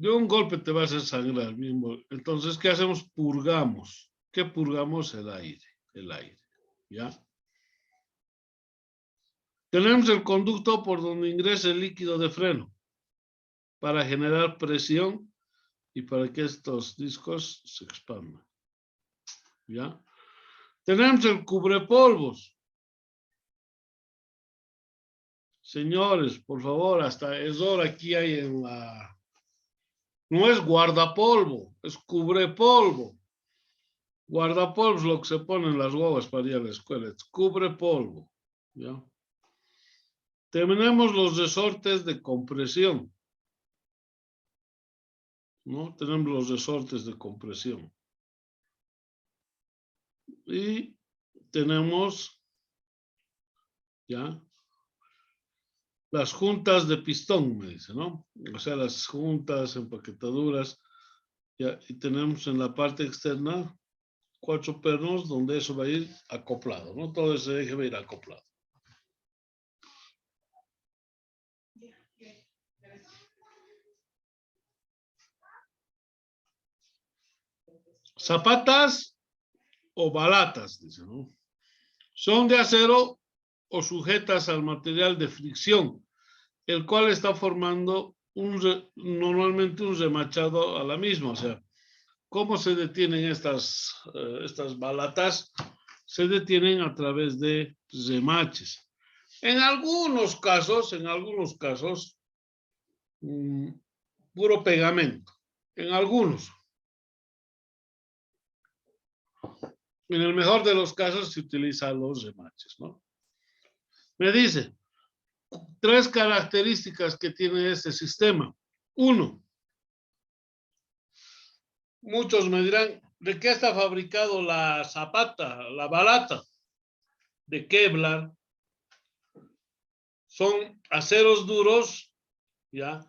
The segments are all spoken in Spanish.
De un golpe te vas a sangrar. Entonces, ¿qué hacemos? Purgamos. ¿Qué purgamos? El aire. El aire. ¿Ya? Tenemos el conducto por donde ingresa el líquido de freno para generar presión y para que estos discos se expandan. ¿Ya? Tenemos el cubrepolvos. Señores, por favor, hasta es hora aquí hay en la... No es guardapolvo, es cubrepolvo. Guardapolvo es lo que se pone en las guaguas para ir a la escuela, es cubrepolvo. ¿Ya? Tenemos los resortes de compresión. ¿No? Tenemos los resortes de compresión. Y tenemos, ¿ya? Las juntas de pistón, me dice, ¿no? O sea, las juntas, empaquetaduras. ¿Ya? Y tenemos en la parte externa 4 pernos donde eso va a ir acoplado, ¿no? Todo ese eje va a ir acoplado. Zapatas o balatas, dice, ¿no? Son de acero o sujetas al material de fricción, el cual está formando normalmente un remachado a la misma. O sea, ¿cómo se detienen estas balatas? Se detienen a través de remaches. En algunos casos, puro pegamento. En algunos. En el mejor de los casos se utilizan los remaches, ¿no? Me dice, 3 características que tiene este sistema. 1, muchos me dirán, ¿de qué está fabricado la zapata, la balata? De Kevlar. Son aceros duros, ¿ya?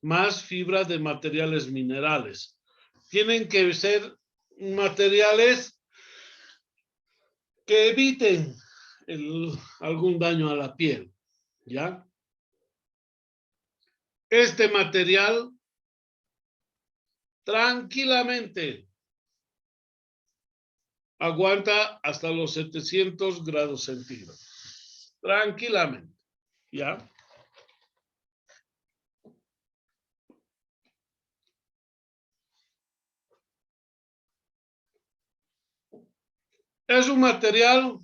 Más fibra de materiales minerales. Tienen que ser materiales que eviten algún daño a la piel, ¿ya? Este material tranquilamente aguanta hasta los 700 grados centígrados. Tranquilamente, ¿ya? Es un material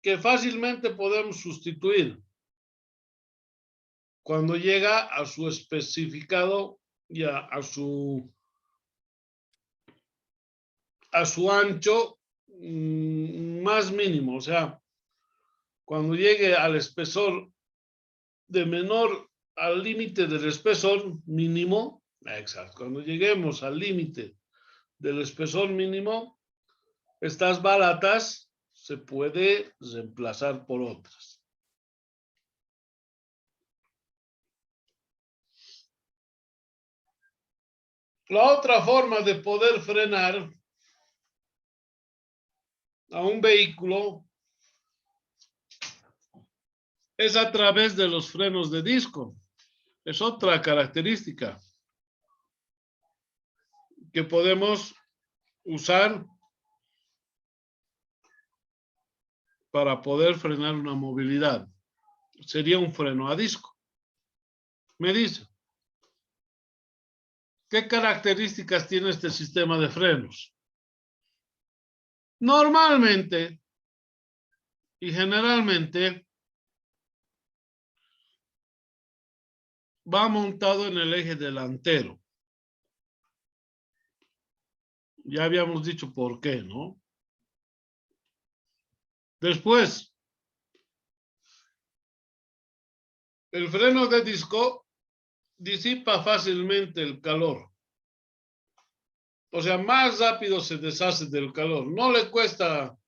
que fácilmente podemos sustituir cuando llega a su especificado y a su ancho más mínimo. O sea, cuando llegue al espesor de menor al límite del espesor mínimo, exacto, cuando lleguemos al límite del espesor mínimo, estas balatas se puede reemplazar por otras. La otra forma de poder frenar a un vehículo es a través de los frenos de disco. Es otra característica que podemos usar para poder frenar una movilidad. Sería un freno a disco. Me dice, ¿qué características tiene este sistema de frenos? Normalmente y generalmente va montado en el eje delantero. Ya habíamos dicho por qué, ¿no? Después, el freno de disco disipa fácilmente el calor. O sea, más rápido se deshace del calor. No le cuesta,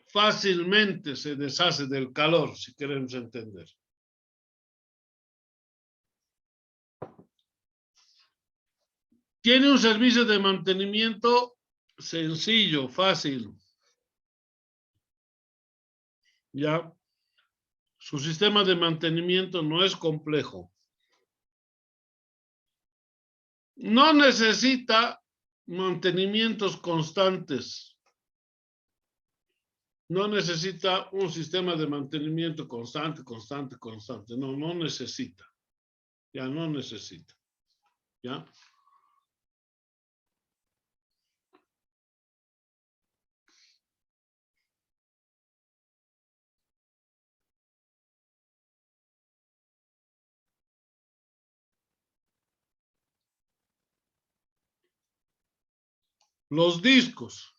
fácilmente se deshace del calor, si queremos entender. Tiene un servicio de mantenimiento sencillo, fácil. ¿Ya? Su sistema de mantenimiento no es complejo. No necesita mantenimientos constantes. No necesita un sistema de mantenimiento constante. No, no necesita. Ya no necesita. ¿Ya? Los discos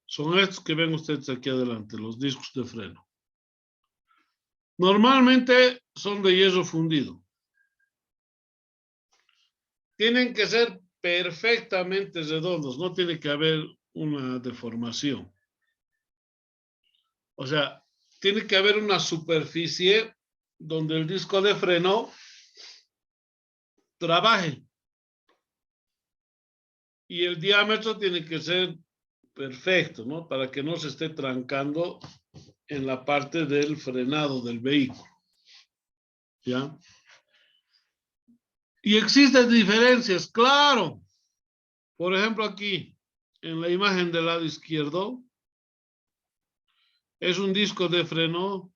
son estos que ven ustedes aquí adelante, los discos de freno. Normalmente son de hierro fundido. Tienen que ser perfectamente redondos, no tiene que haber una deformación. O sea, tiene que haber una superficie donde el disco de freno trabaje. Y el diámetro tiene que ser perfecto, ¿no? Para que no se esté trancando en la parte del frenado del vehículo. ¿Ya? Y existen diferencias, claro. Por ejemplo, aquí, en la imagen del lado izquierdo, es un disco de freno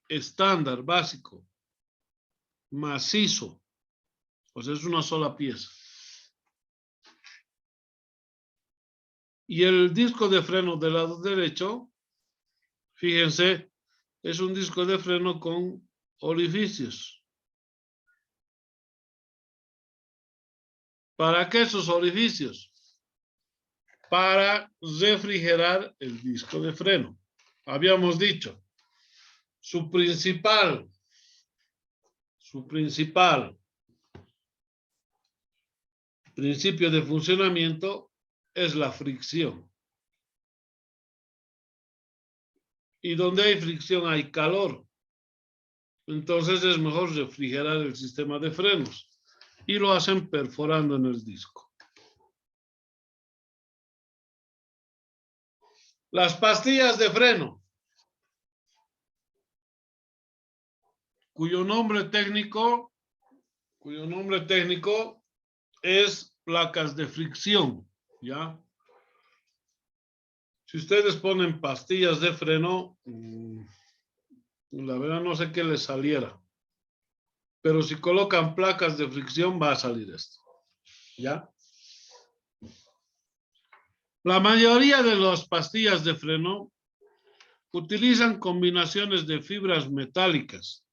estándar, básico, macizo. O sea, es una sola pieza. Y el disco de freno del lado derecho, fíjense, es un disco de freno con orificios. ¿Para qué esos orificios? Para refrigerar el disco de freno. Habíamos dicho, su principal principio de funcionamiento es la fricción. Y donde hay fricción hay calor. Entonces es mejor refrigerar el sistema de frenos. Y lo hacen perforando en el disco. Las pastillas de freno, cuyo nombre técnico es placas de fricción, ¿ya? Si ustedes ponen pastillas de freno, la verdad no sé qué les saliera. Pero si colocan placas de fricción va a salir esto, ¿ya? La mayoría de las pastillas de freno utilizan combinaciones de fibras metálicas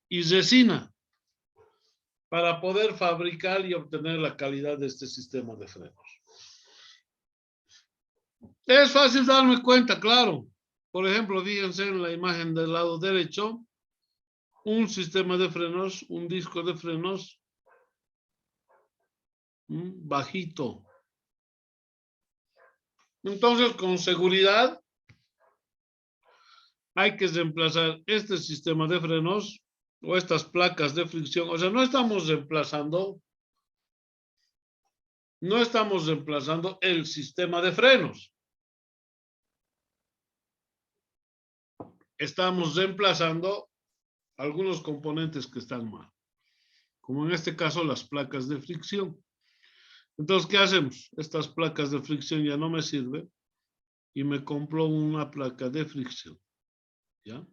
y resina para poder fabricar y obtener la calidad de este sistema de frenos. Es fácil darme cuenta, claro. Por ejemplo, fíjense en la imagen del lado derecho, un sistema de frenos, un disco de frenos bajito. Entonces, con seguridad, hay que reemplazar este sistema de frenos o estas placas de fricción. O sea, no estamos reemplazando el sistema de frenos. Estamos reemplazando algunos componentes que están mal, como en este caso las placas de fricción. Entonces, ¿qué hacemos? Estas placas de fricción ya no me sirven y me compro una placa de fricción. ¿Ya?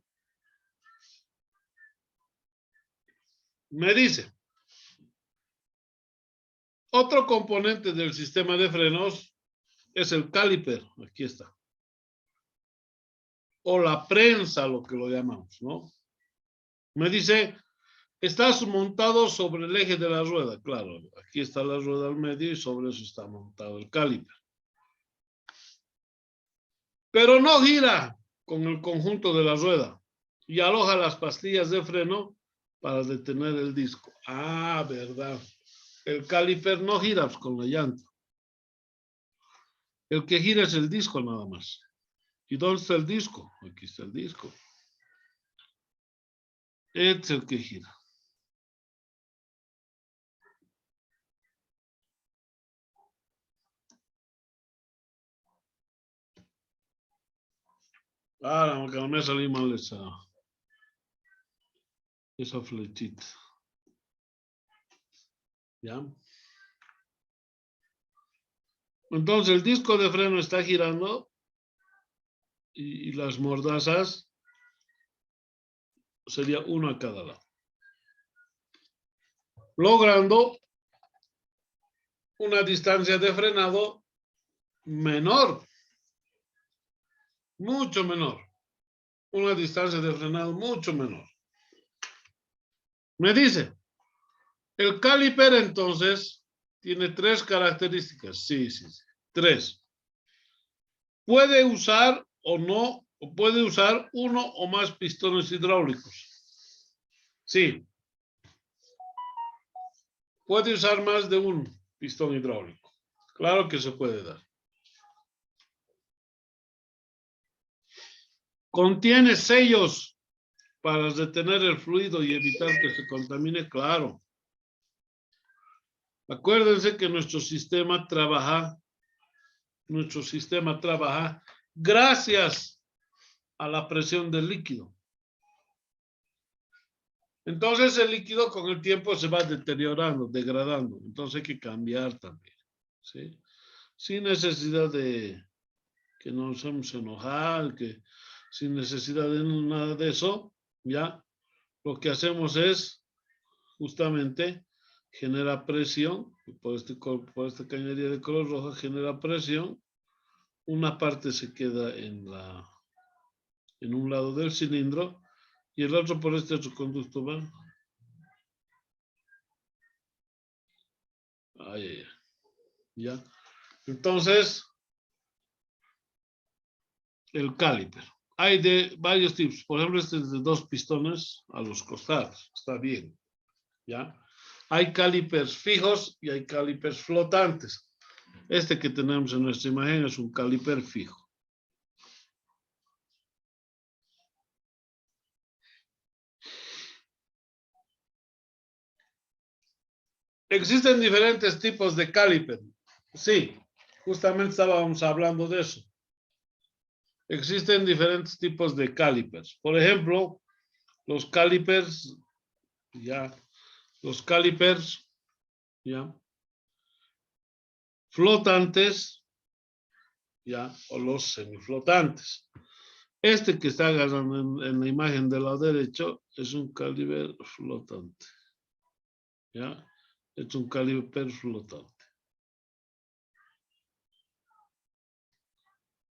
Me dice, otro componente del sistema de frenos es el caliper. Aquí está. O la prensa, lo que lo llamamos, ¿no? Me dice, estás montado sobre el eje de la rueda. Claro, aquí está la rueda al medio y sobre eso está montado el caliper. Pero no gira con el conjunto de la rueda y aloja las pastillas de freno para detener el disco. Ah, verdad. El caliper no gira con la llanta. El que gira es el disco nada más. ¿Y dónde está el disco? Aquí está el disco. Este es el que gira. Ah, que no me salió mal esa flechita. ¿Ya? Entonces el disco de freno está girando y las mordazas sería uno a cada lado. Logrando una distancia de frenado menor, mucho menor. Una distancia de frenado mucho menor. Me dice, el caliper entonces tiene tres características. Sí, sí, sí. Tres. Puede usar o no, o puede usar uno o más pistones hidráulicos. Sí. Puede usar más de un pistón hidráulico. Claro que se puede dar. Contiene sellos para retener el fluido y evitar que se contamine, claro. Acuérdense que nuestro sistema trabaja gracias a la presión del líquido. Entonces el líquido con el tiempo se va deteriorando, degradando. Entonces hay que cambiar también. ¿Sí? Sin necesidad de que nos vamos a enojar, que sin necesidad de nada de eso, ya lo que hacemos es justamente genera presión, por esta cañería de color rojo genera presión, una parte se queda en un lado del cilindro y el otro por este otro conducto va. Ahí, ya. Entonces, el caliper. Hay de varios tipos. Por ejemplo, este es de 2 pistones a los costados. Está bien. ¿Ya? Hay calipers fijos y hay calipers flotantes. Este que tenemos en nuestra imagen es un caliper fijo. Existen diferentes tipos de caliper. Sí, justamente estábamos hablando de eso. Existen diferentes tipos de calipers. Por ejemplo, los calipers, ya, los calipers, ya, flotantes, ya, o los semiflotantes. Este que está agarrando en la imagen del lado derecho es un caliper flotante, ya, es un caliper flotante.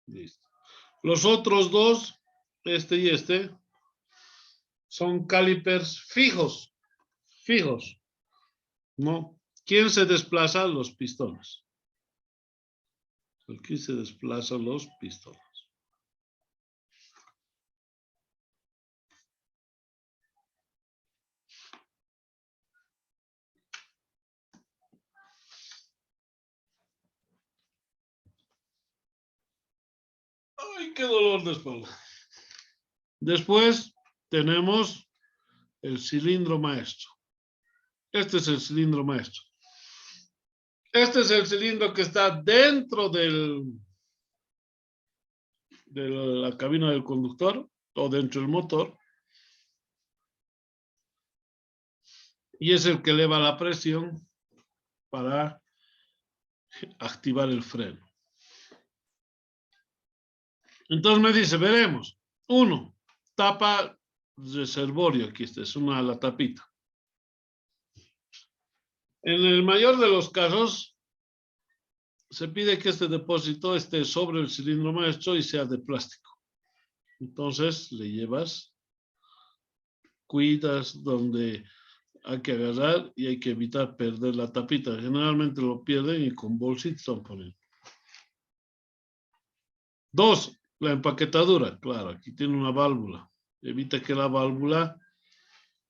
Listo. Los otros dos, este y este, son calipers fijos, ¿no? ¿Quién se desplaza? Los pistones. Aquí se desplazan los pistones. Ay, qué dolor de espalda. Después tenemos el cilindro maestro. Este es el cilindro maestro. Este es el cilindro que está dentro de la cabina del conductor o dentro del motor. Y es el que eleva la presión para activar el freno. Entonces me dice, veremos. 1, tapa reservorio. Aquí está, es la tapita. En el mayor de los casos, se pide que este depósito esté sobre el cilindro maestro y sea de plástico. Entonces le llevas, cuidas donde hay que agarrar y hay que evitar perder la tapita. Generalmente lo pierden y con bolsitas están poniendo. 2, la empaquetadura. Claro, aquí tiene una válvula. Evita que la válvula,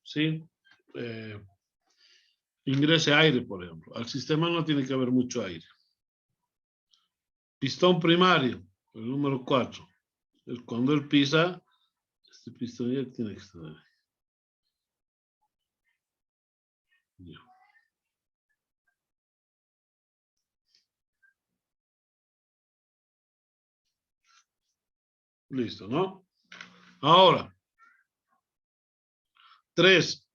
¿sí? Ingrese aire, por ejemplo. Al sistema no tiene que haber mucho aire. Pistón primario, el número 4. Cuando él pisa, este pistón ya tiene que estar ahí. Ya. Listo, ¿no? Ahora, 3,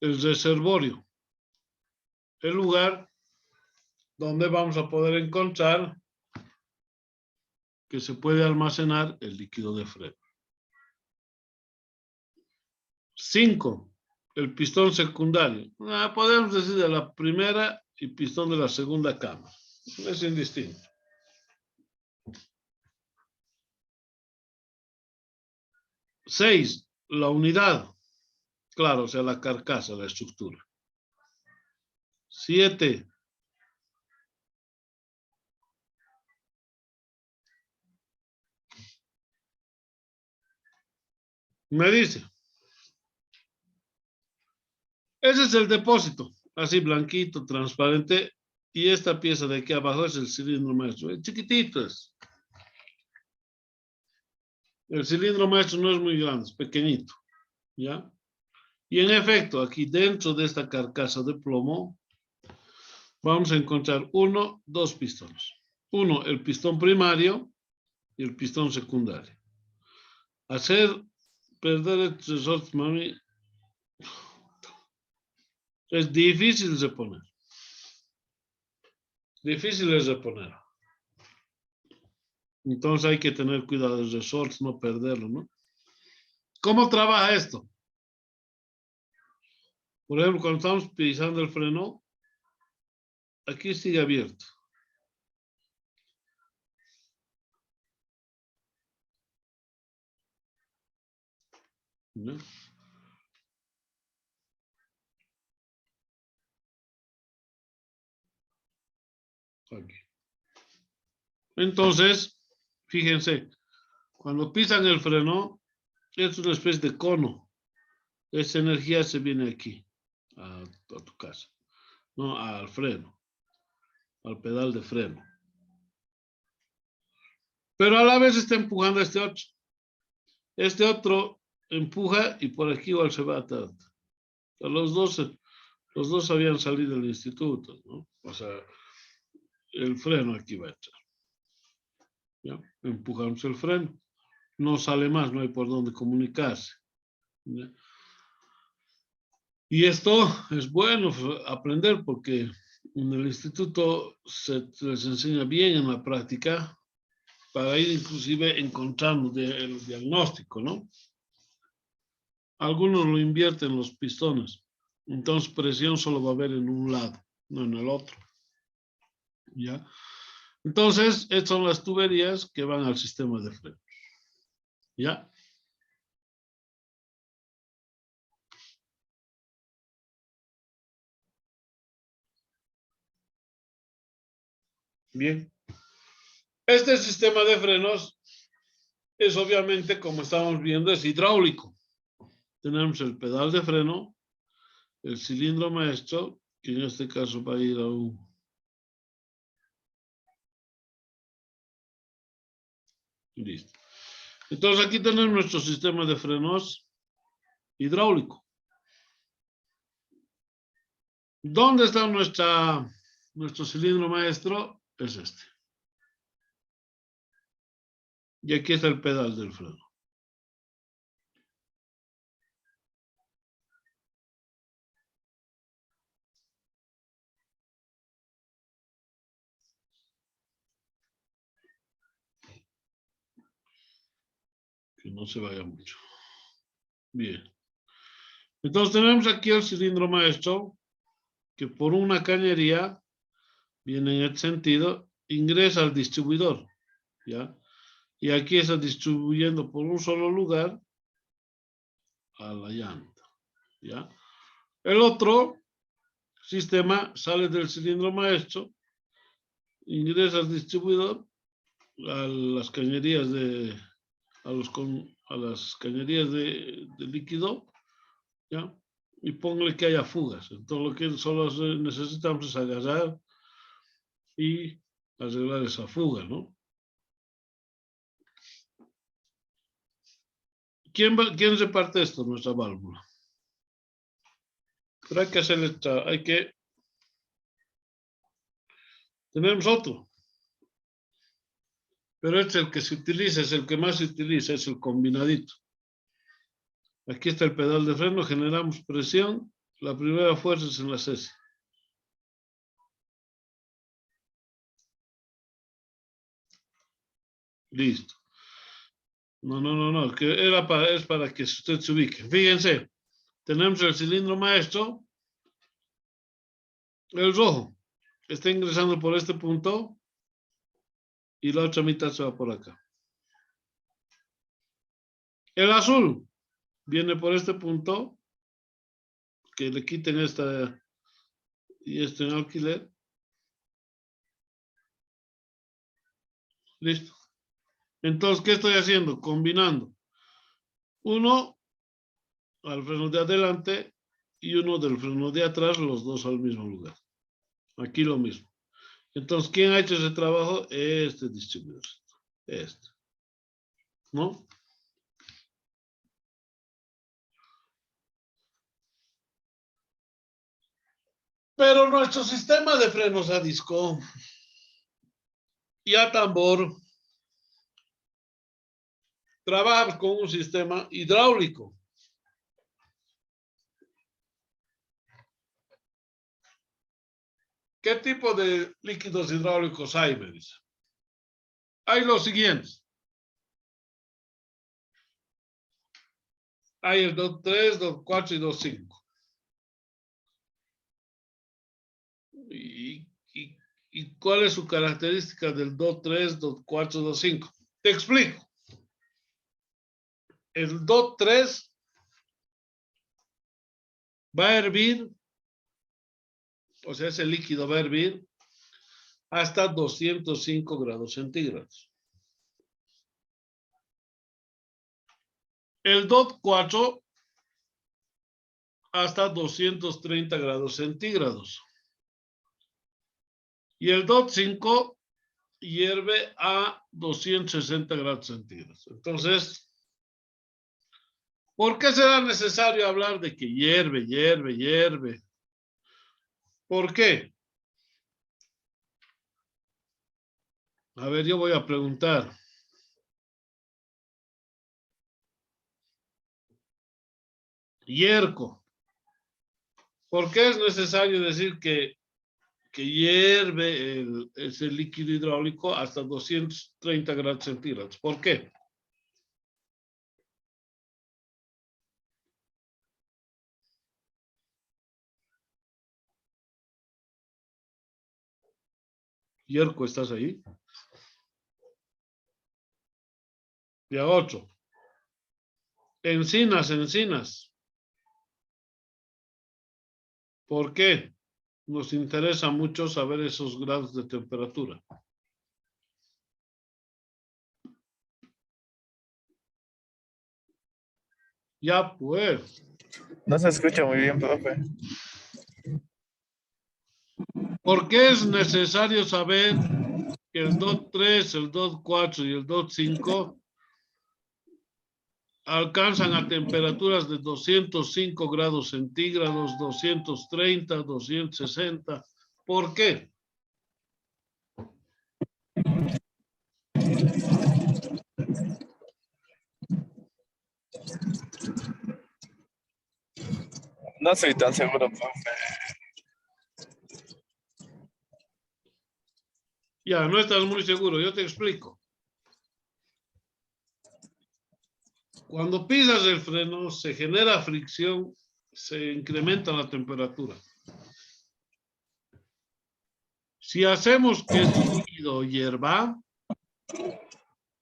el reservorio. El lugar donde vamos a poder encontrar que se puede almacenar el líquido de freno. 5, el pistón secundario. Podemos decir de la primera y pistón de la segunda cámara. Es indistinto. 6, la unidad. Claro, o sea, la carcasa, la estructura. 7, me dice, ese es el depósito, así blanquito, transparente, y esta pieza de aquí abajo es el cilindro maestro, es chiquitito es. El cilindro maestro no es muy grande, es pequeñito, ¿ya? Y en efecto, aquí dentro de esta carcasa de plomo, vamos a encontrar 1, 2 pistones. 1, el pistón primario y el pistón secundario. Hacer perder el resorte, mami, es difícil de poner. Difícil es de poner. Entonces hay que tener cuidado del resorte, no perderlo, ¿no? ¿Cómo trabaja esto? Por ejemplo, cuando estamos pisando el freno, aquí sigue abierto. ¿No? Aquí. Entonces, fíjense, cuando pisan el freno, es una especie de cono. Esa energía se viene aquí, a tu casa, no al freno, al pedal de freno. Pero a la vez está empujando este otro. Este otro empuja y por aquí igual se va atrás. O sea, los dos habían salido del instituto, ¿no? O sea, el freno aquí va a echar. ¿Ya? Empujamos el freno. No sale más, no hay por dónde comunicarse. ¿Ya? Y esto es bueno aprender porque en el instituto se les enseña bien en la práctica para ir inclusive encontrando el diagnóstico, ¿no? Algunos lo invierten en los pistones, entonces presión solo va a haber en un lado, no en el otro. ¿Ya? Entonces, estas son las tuberías que van al sistema de freno. ¿Ya? Bien. Este sistema de frenos es obviamente, como estamos viendo, es hidráulico. Tenemos el pedal de freno, el cilindro maestro, que en este caso va a ir a un... Listo. Entonces aquí tenemos nuestro sistema de frenos hidráulico. ¿Dónde está nuestro cilindro maestro? Es este. Y aquí está el pedal del freno. Que no se vaya mucho. Bien. Entonces tenemos aquí el cilindro maestro que por una cañería viene en este sentido, ingresa al distribuidor. ¿Ya? Y aquí está distribuyendo por un solo lugar a la llanta. ¿Ya? El otro sistema sale del cilindro maestro, ingresa al distribuidor, a las cañerías a las cañerías de líquido, ¿ya? Y póngale que haya fugas. Entonces lo que solo necesitamos es agarrar y arreglar esa fuga, ¿no? ¿Quién reparte esto? Nuestra válvula. Pero hay que hacer tenemos otro. Pero este es el que se utiliza, es el que más se utiliza, es el combinadito. Aquí está el pedal de freno, generamos presión. La primera fuerza es en la cese. Listo. No, que es para que usted se ubique. Fíjense, tenemos el cilindro maestro, el rojo, está ingresando por este punto y la otra mitad se va por acá. El azul viene por este punto, que le quiten esta y este en alquiler. Listo. Entonces, ¿qué estoy haciendo? Combinando. Uno al freno de adelante y uno del freno de atrás, los dos al mismo lugar. Aquí lo mismo. Entonces, ¿quién ha hecho ese trabajo? Este distribuidor. Este. ¿No? Pero nuestro sistema de frenos a disco y a tambor trabaja con un sistema hidráulico. ¿Qué tipo de líquidos hidráulicos hay, me dice? Hay los siguientes. Hay el DOT 3, DOT 4 y DOT 5. ¿Y cuál es su característica del DOT 3, DOT 4, DOT 5? Te explico. El DOT 3 va a hervir, o sea, ese líquido va a hervir hasta 205 grados centígrados. El DOT 4 hasta 230 grados centígrados. Y el DOT 5 hierve a 260 grados centígrados. Entonces, ¿por qué será necesario hablar de que hierve? ¿Por qué? A ver, yo voy a preguntar. Hierco. ¿Por qué es necesario decir que hierve ese líquido hidráulico hasta 230 grados centígrados? ¿Por qué? Hierco, ¿estás ahí? Y a otro. Encinas. ¿Por qué? Nos interesa mucho saber esos grados de temperatura. Ya pues. No se escucha muy bien, profe. ¿Por qué es necesario saber que el DOT 3, el DOT 4 y el DOT 5 alcanzan a temperaturas de 205 grados centígrados, 230, 260? ¿Por qué? No estoy tan seguro, profe. Ya, no estás muy seguro, yo te explico. Cuando pisas el freno, se genera fricción, se incrementa la temperatura. Si hacemos que el líquido hierva,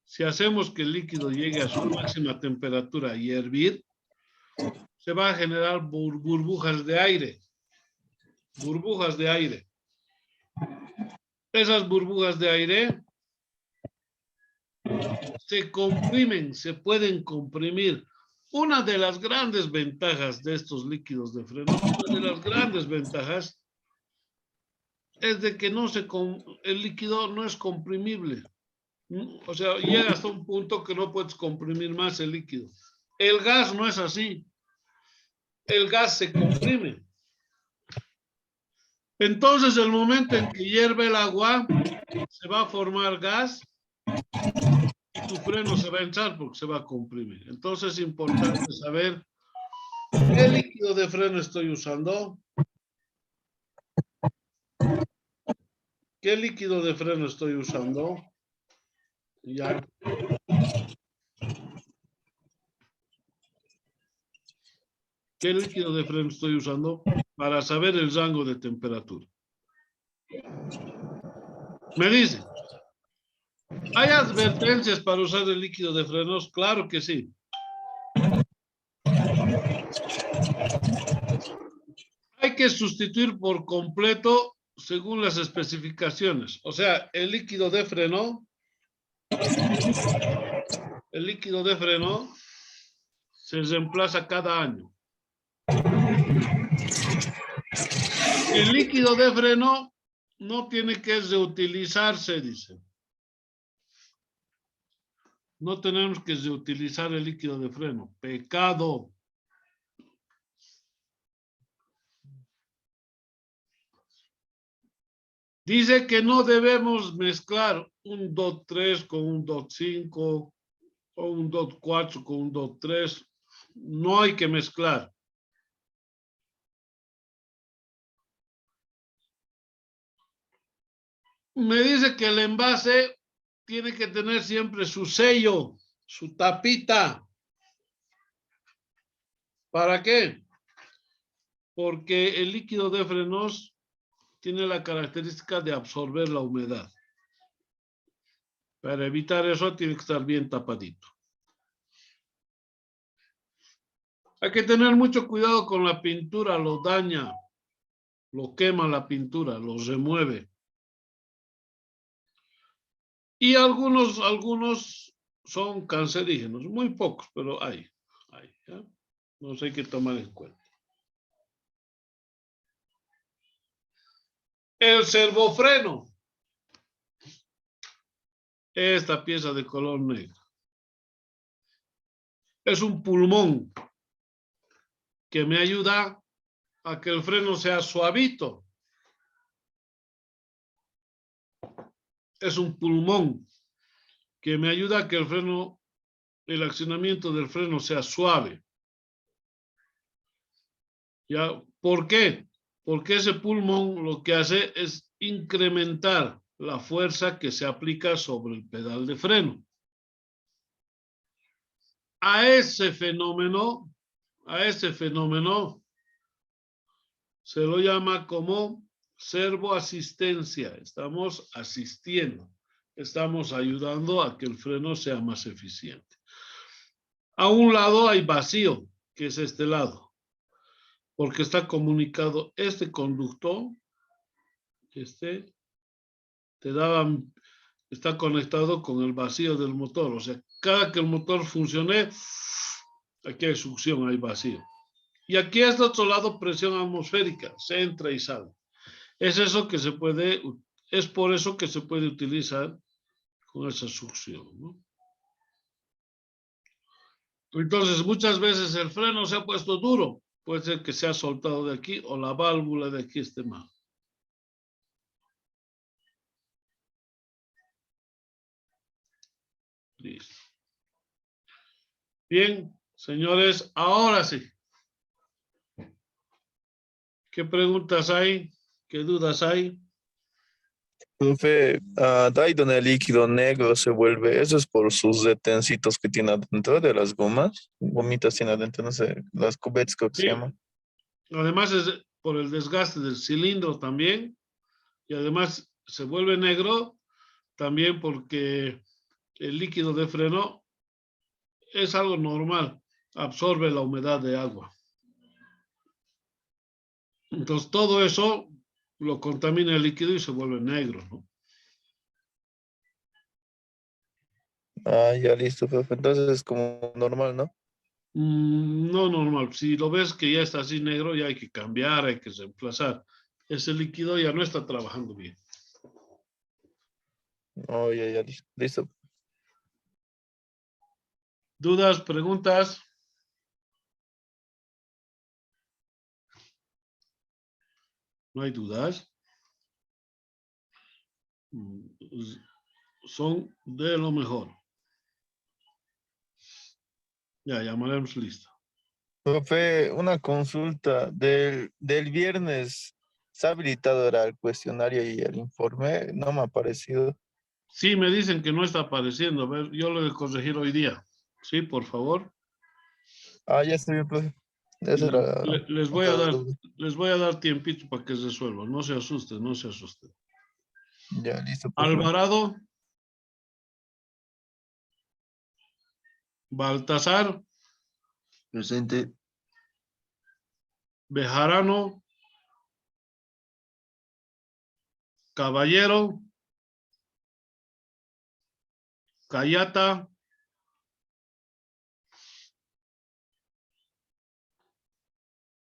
si hacemos que el líquido llegue a su máxima temperatura y hervir, se va a generar burbujas de aire. Burbujas de aire. Esas burbujas de aire se comprimen, se pueden comprimir. Una de las grandes ventajas de estos líquidos de freno, una de las grandes ventajas es de que el líquido no es comprimible. O sea, llega hasta un punto que no puedes comprimir más el líquido. El gas no es así. El gas se comprime. Entonces, el momento en que hierve el agua, se va a formar gas y tu freno se va a hinchar porque se va a comprimir. Entonces es importante saber qué líquido de freno estoy usando. ¿Qué líquido de freno estoy usando? Ya. ¿Qué líquido de freno estoy usando? Para saber el rango de temperatura. Me dice, ¿hay advertencias para usar el líquido de frenos? Claro que sí. Hay que sustituir por completo según las especificaciones. O sea, el líquido de freno se reemplaza cada año. El líquido de freno no tiene que reutilizarse, dice. No tenemos que reutilizar el líquido de freno. Pecado. Dice que no debemos mezclar un DOT 3 con un DOT 5 o un DOT 4 con un DOT 3. No hay que mezclar. Me dice que el envase tiene que tener siempre su sello, su tapita. ¿Para qué? Porque el líquido de frenos tiene la característica de absorber la humedad. Para evitar eso tiene que estar bien tapadito. Hay que tener mucho cuidado con la pintura, lo daña, lo quema la pintura, lo remueve. Y algunos son cancerígenos, muy pocos, pero hay. ¿Ya? Nos hay que tomar en cuenta. El servofreno. Esta pieza de color negro. Es un pulmón que me ayuda a que el freno sea suavito. Es un pulmón que me ayuda a que el accionamiento del freno sea suave. ¿Ya? ¿Por qué? Porque ese pulmón lo que hace es incrementar la fuerza que se aplica sobre el pedal de freno. A ese fenómeno se lo llama como servoasistencia. Estamos asistiendo, estamos ayudando a que el freno sea más eficiente. A un lado hay vacío, que es este lado, porque está comunicado este conductor, está conectado con el vacío del motor. O sea, cada que el motor funcione, aquí hay succión, hay vacío. Y aquí a este otro lado, presión atmosférica, se entra y sale. Es por eso que se puede utilizar con esa succión, ¿no? Entonces, muchas veces el freno se ha puesto duro. Puede ser que se ha soltado de aquí o la válvula de aquí esté mal. Listo. Bien, señores, ahora sí. ¿Qué preguntas hay? ¿Qué dudas hay? Profe, de ahí donde el líquido negro se vuelve, eso es por sus detencitos que tiene adentro de las gomas. Gomitas tiene adentro, no sé, las cubets creo que se Sí. llaman. Además es por el desgaste del cilindro también. Y además se vuelve negro también porque el líquido de freno es algo normal. Absorbe la humedad de agua. Entonces todo eso lo contamina el líquido y se vuelve negro, ¿no? Ah, ya listo, profe. Entonces es como normal, ¿no? No normal. Si lo ves que ya está así negro, ya hay que cambiar, hay que reemplazar. Ese líquido ya no está trabajando bien. Oh, ya listo. Listo. ¿Dudas, preguntas? ¿No hay dudas? son de lo mejor. Ya llamaremos lista. Profe, una consulta. Del viernes, ¿se ha habilitado era el cuestionario y el informe? No me ha aparecido. Sí, me dicen que no está apareciendo. A ver, yo lo voy a corregir hoy día. Sí, por favor. Ah, ya está bien, profe. Esa Ya, era les voy a otra dar, duda. les voy a dar tiempito para que se resuelva. No se asusten, no se asusten. Ya, listo, profe. Alvarado, Baltasar, Presente. Bejarano, Caballero, Cayata,